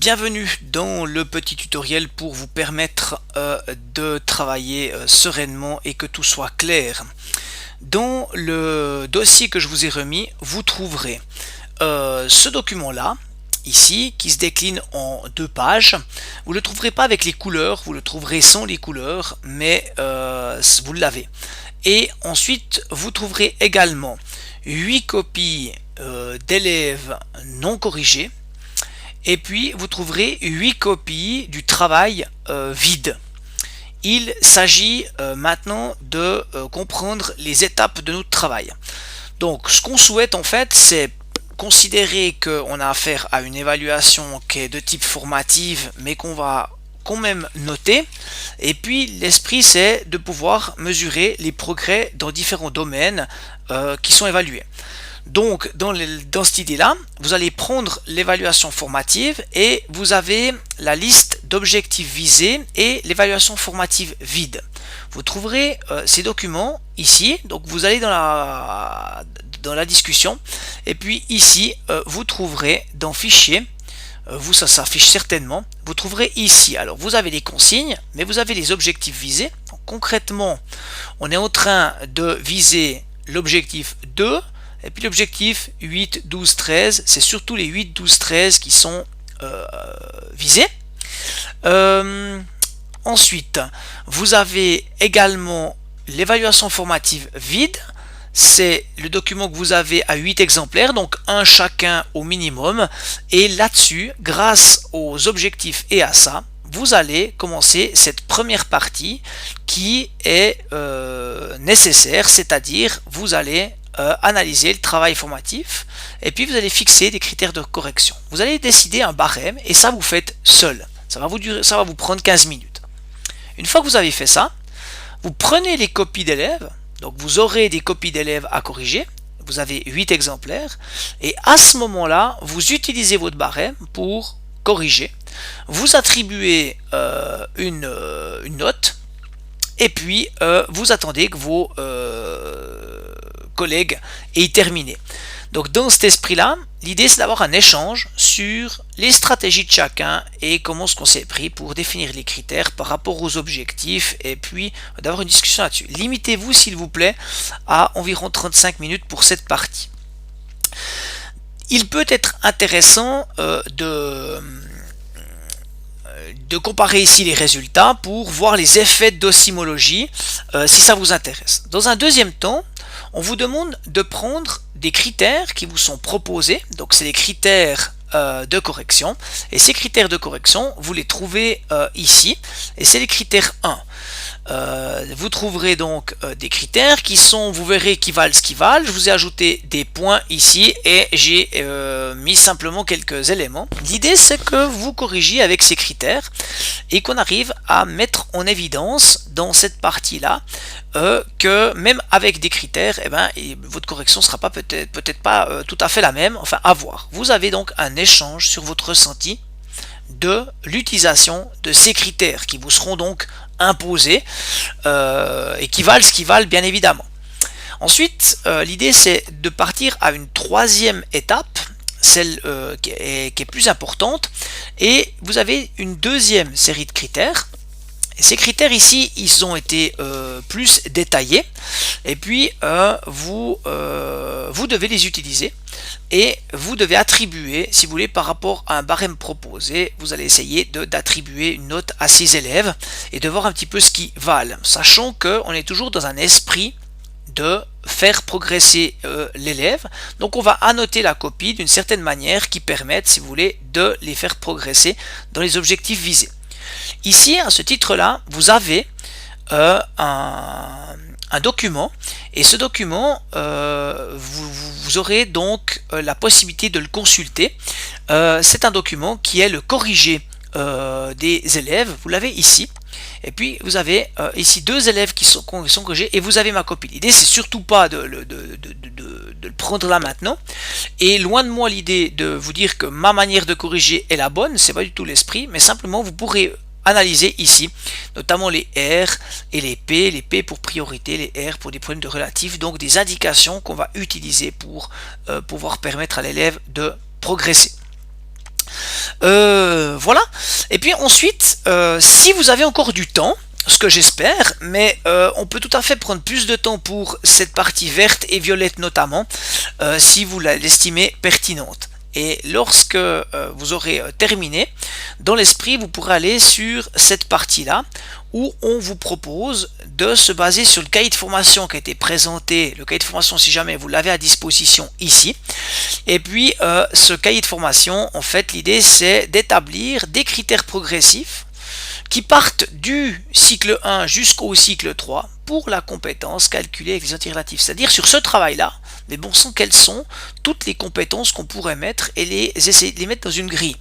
Bienvenue dans le petit tutoriel pour vous permettre de travailler sereinement et que tout soit clair. Dans le dossier que je vous ai remis, vous trouverez ce document-là, ici, qui se décline en 2 pages. Vous ne le trouverez pas avec les couleurs, vous le trouverez sans les couleurs, mais vous l'avez. Et ensuite, vous trouverez également 8 copies d'élèves non corrigés. Et puis vous trouverez 8 copies du travail vide. Il s'agit maintenant de comprendre les étapes de notre travail. Donc ce qu'on souhaite en fait, c'est considérer qu'on a affaire à une évaluation qui est de type formative, mais qu'on va quand même noter. Et puis l'esprit, c'est de pouvoir mesurer les progrès dans différents domaines qui sont évalués. Donc dans cette idée-là, vous allez prendre l'évaluation formative et vous avez la liste d'objectifs visés et l'évaluation formative vide. Vous trouverez ces documents ici, donc vous allez dans la discussion et puis ici vous trouverez dans fichier, ça s'affiche certainement, vous trouverez ici, alors vous avez les consignes mais vous avez les objectifs visés. Donc, concrètement on est en train de viser l'objectif 2. Et puis l'objectif 8, 12, 13, c'est surtout les 8, 12, 13 qui sont visés. Ensuite, vous avez également l'évaluation formative vide. C'est le document que vous avez à 8 exemplaires, donc un chacun au minimum. Et là-dessus, grâce aux objectifs et à ça, vous allez commencer cette première partie qui est nécessaire, c'est-à-dire vous allez analyser le travail formatif et puis vous allez fixer des critères de correction. Vous allez décider un barème et ça vous faites seul. Ça va vous prendre 15 minutes. Une fois que vous avez fait ça, vous prenez les copies d'élèves, donc vous aurez des copies d'élèves à corriger, vous avez 8 exemplaires et à ce moment-là, vous utilisez votre barème pour corriger. Vous attribuez une note et puis vous attendez que vos collègues aient terminé. Donc dans cet esprit-là, l'idée c'est d'avoir un échange sur les stratégies de chacun et comment est-ce qu'on s'est pris pour définir les critères par rapport aux objectifs et puis d'avoir une discussion là-dessus. Limitez-vous s'il vous plaît à environ 35 minutes pour cette partie. Il peut être intéressant de comparer ici les résultats pour voir les effets d'osmologie si ça vous intéresse. Dans un deuxième temps, on vous demande de prendre des critères qui vous sont proposés, donc c'est les critères de correction, et ces critères de correction, vous les trouvez ici, et c'est les critères 1. Vous trouverez donc des critères qui sont, vous verrez, qui valent ce qu'ils valent. Je vous ai ajouté des points ici et j'ai mis simplement quelques éléments. L'idée c'est que vous corrigiez avec ces critères et qu'on arrive à mettre en évidence dans cette partie là que même avec des critères, votre correction sera pas peut-être pas tout à fait la même, enfin à voir. Vous avez donc un échange sur votre ressenti de l'utilisation de ces critères qui vous seront donc imposés et qui valent ce qu'ils valent bien évidemment. Ensuite, l'idée c'est de partir à une troisième étape, celle qui est plus importante, et vous avez une deuxième série de critères. Et ces critères ici, ils ont été plus détaillés et puis vous devez les utiliser et vous devez attribuer, si vous voulez, par rapport à un barème proposé, vous allez essayer d'attribuer une note à ces élèves et de voir un petit peu ce qu'ils valent, sachant qu'on est toujours dans un esprit de faire progresser l'élève. Donc on va annoter la copie d'une certaine manière qui permette, si vous voulez, de les faire progresser dans les objectifs visés. Ici, à ce titre-là, vous avez un document et ce document, vous aurez donc la possibilité de le consulter. C'est un document qui est le corrigé des élèves, vous l'avez ici. Et puis vous avez ici 2 élèves qui sont corrigés et vous avez ma copie. L'idée c'est surtout pas de le prendre là maintenant. Et loin de moi l'idée de vous dire que ma manière de corriger est la bonne, c'est pas du tout l'esprit, mais simplement vous pourrez analyser ici, notamment les R et les P pour priorité, les R pour des problèmes de relatif, donc des indications qu'on va utiliser pour pouvoir permettre à l'élève de progresser. Voilà. Et puis ensuite, si vous avez encore du temps, ce que j'espère, mais on peut tout à fait prendre plus de temps pour cette partie verte et violette notamment, si vous l'estimez pertinente. Et lorsque vous aurez terminé, dans l'esprit, vous pourrez aller sur cette partie-là où on vous propose de se baser sur le cahier de formation qui a été présenté. Le cahier de formation, si jamais vous l'avez à disposition ici. Et puis, ce cahier de formation, en fait, l'idée, c'est d'établir des critères progressifs qui partent du cycle 1 jusqu'au cycle 3 pour la compétence calculée avec les entiers relatifs. C'est-à-dire sur ce travail-là, mais bon sang, quelles sont toutes les compétences qu'on pourrait mettre et essayer de les mettre dans une grille.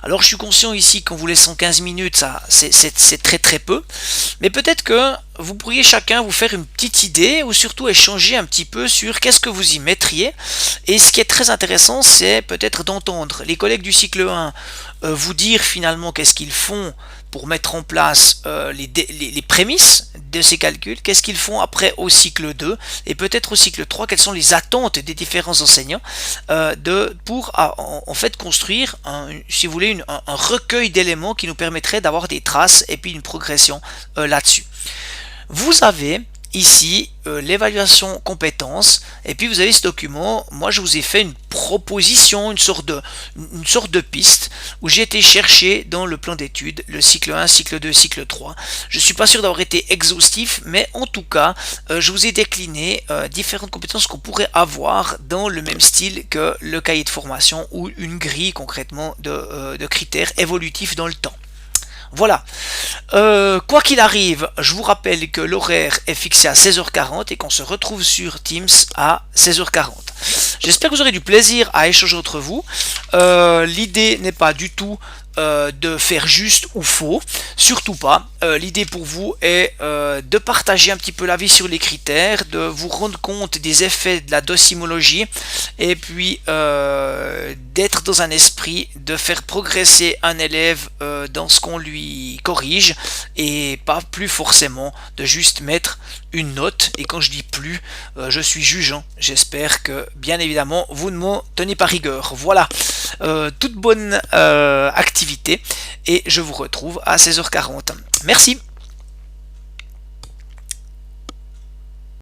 Alors je suis conscient ici qu'en vous laissant 15 minutes, ça c'est très très peu, mais peut-être que vous pourriez chacun vous faire une petite idée ou surtout échanger un petit peu sur qu'est-ce que vous y mettriez. Et ce qui est très intéressant, c'est peut-être d'entendre les collègues du cycle 1 vous dire finalement qu'est-ce qu'ils font pour mettre en place les prémices de ces calculs, qu'est-ce qu'ils font après au cycle 2 et peut-être au cycle 3, quelles sont les attentes des différents enseignants pour en fait construire si vous voulez un recueil d'éléments qui nous permettrait d'avoir des traces et puis une progression là-dessus. Vous avez ici l'évaluation compétences et puis vous avez ce document. Moi je vous ai fait une proposition, une sorte de piste où j'ai été chercher dans le plan d'études le cycle 1, cycle 2, cycle 3. Je suis pas sûr d'avoir été exhaustif, mais en tout cas je vous ai décliné différentes compétences qu'on pourrait avoir dans le même style que le cahier de formation ou une grille concrètement de critères évolutifs dans le temps. Voilà. Quoi qu'il arrive, je vous rappelle que l'horaire est fixé à 16h40 et qu'on se retrouve sur Teams à 16h40. J'espère que vous aurez du plaisir à échanger entre vous. L'idée n'est pas du tout de faire juste ou faux, surtout pas. L'idée pour vous est de partager un petit peu l'avis sur les critères, de vous rendre compte des effets de la docimologie et puis d'être dans un esprit de faire progresser un élève dans ce qu'on lui corrige et pas plus forcément de juste mettre une note. Et quand je dis plus, je suis jugeant. J'espère que bien évidemment vous ne m'en tenez pas rigueur. Voilà, toute bonne activité et je vous retrouve à 16h40. Merci.